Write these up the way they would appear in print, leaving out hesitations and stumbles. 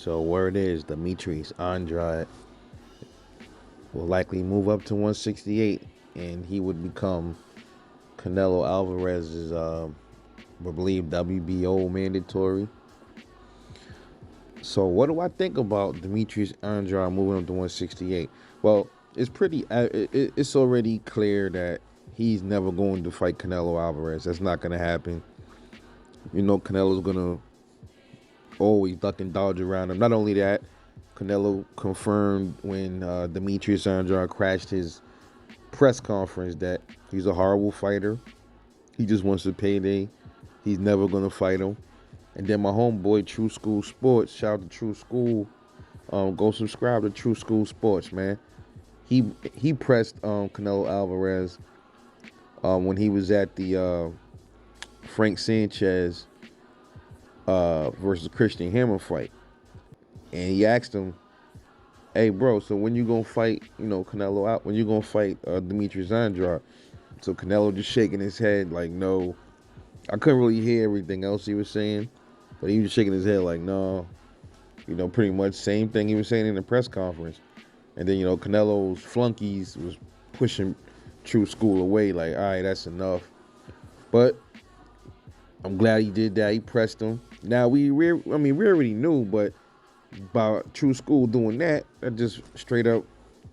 So word is Demetrius Andrade will likely move up to 168, and he would become Canelo Alvarez's, I believe, WBO mandatory. So what do I think about Demetrius Andrade moving up to 168? Well, it's pretty. It's already clear that he's never going to fight Canelo Alvarez. That's not going to happen. You know, Canelo's going to always duck and dodge around him. Not only that, Canelo confirmed when Demetrius Andrade crashed his press conference that he's a horrible fighter. He just wants a payday. He's never going to fight him. And then my homeboy, True School Sports, shout out to True School. Go subscribe to True School Sports, man. He pressed Canelo Alvarez when he was at the Frank Sanchez versus Christian Hammer fight. And he asked him, hey, bro, so when you going to fight, Canelo out? When you going to fight Demetrius Andrade? So Canelo just shaking his head like, no. I couldn't really hear everything else he was saying, but he was shaking his head like, no. Pretty much same thing he was saying in the press conference. And then, Canelo's flunkies was pushing True School away like, all right, that's enough. But I'm glad he did that. He pressed him. Now, we already knew, but by True School doing that, that just straight up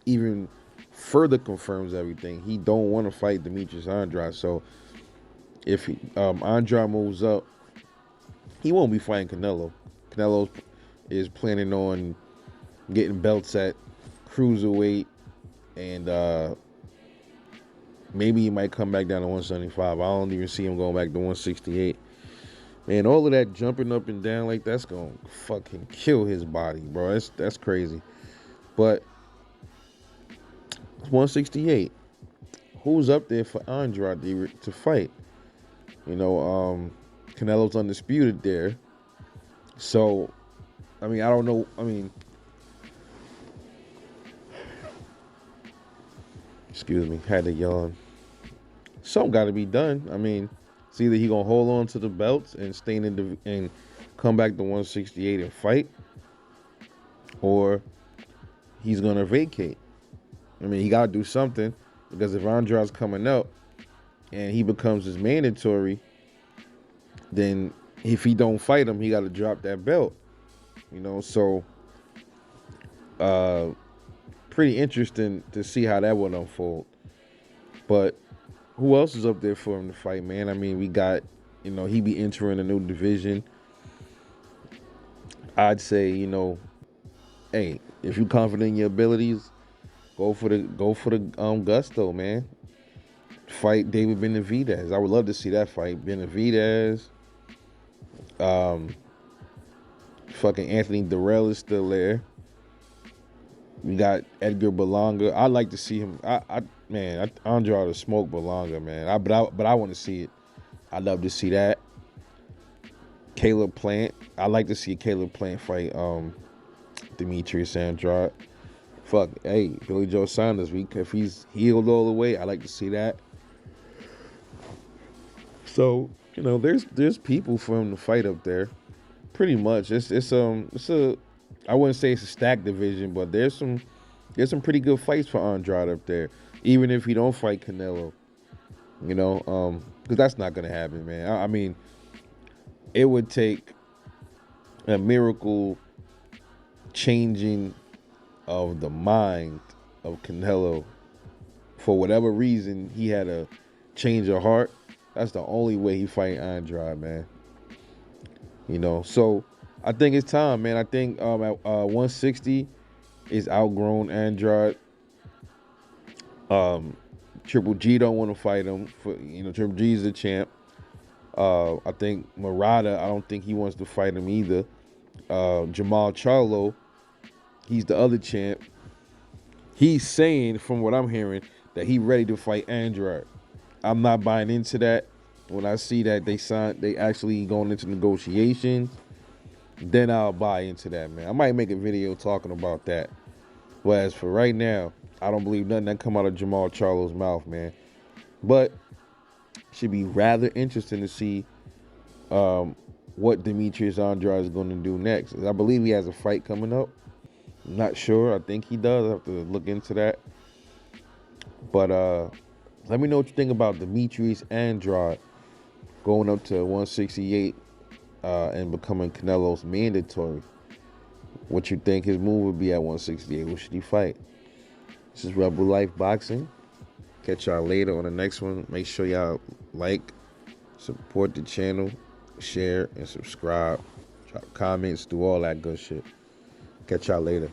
even further confirms everything. He don't want to fight Demetrius Andrade. So if Andrade moves up, he won't be fighting Canelo. Canelo is planning on getting belts at cruiserweight, and maybe he might come back down to 175. I don't even see him going back to 168. Man, all of that jumping up and down like that's gonna fucking kill his body, bro. That's crazy. But 168. Who's up there for Andrade to fight? Canelo's undisputed there. So, I don't know. Excuse me, had to yawn. Something got to be done. It's either he gonna hold on to the belts and stay and come back to 168 and fight, or he's gonna vacate. He gotta do something, because if Andrade's coming up and he becomes his mandatory, then if he don't fight him, he got to drop that belt. So pretty interesting to see how that would unfold. But who else is up there for him to fight, man? We got, he be entering a new division. I'd say, hey, if you're confident in your abilities, go for the gusto, man. Fight David Benavidez. I would love to see that fight. Benavidez. Fucking Anthony Durrell is still there. We got Edgar Berlanga. I'd like to see him. Andrade to smoke Berlanga, man. But I want to see it. I'd love to see that. Caleb Plant. I'd like to see Caleb Plant fight Demetrius Andrade. Fuck, hey, Billy Joe Saunders. If he's healed all the way, I'd like to see that. So, there's people for him to fight up there. Pretty much. It's a I wouldn't say it's a stacked division, but there's some pretty good fights for Andrade up there. Even if he don't fight Canelo. Because that's not gonna happen, man. It would take a miracle changing of the mind of Canelo. For whatever reason, he had a change of heart. That's the only way he fight Andrade, man. So I think it's time, man. I think at 160 is outgrown Andrade. Triple G don't want to fight him. Triple G is the champ. I think Murata, I don't think he wants to fight him either. Jamal Charlo, he's the other champ. He's saying, from what I'm hearing, that he's ready to fight Andrade. I'm not buying into that. When I see that they actually going into negotiations, then I'll buy into that, man. I might make a video talking about that. But as for right now, I don't believe nothing that come out of Jamal Charlo's mouth, man. But should be rather interesting to see what Demetrius Andrade is going to do next. I believe he has a fight coming up. I'm not sure. I think he does. I have to look into that. But let me know what you think about Demetrius Andrade going up to 168 and becoming Canelo's mandatory. What you think his move would be at 168? Who should he fight? This is Rebel Life Boxing. Catch y'all later on the next one. Make sure y'all like, support the channel, share, and subscribe. Drop comments, do all that good shit. Catch y'all later.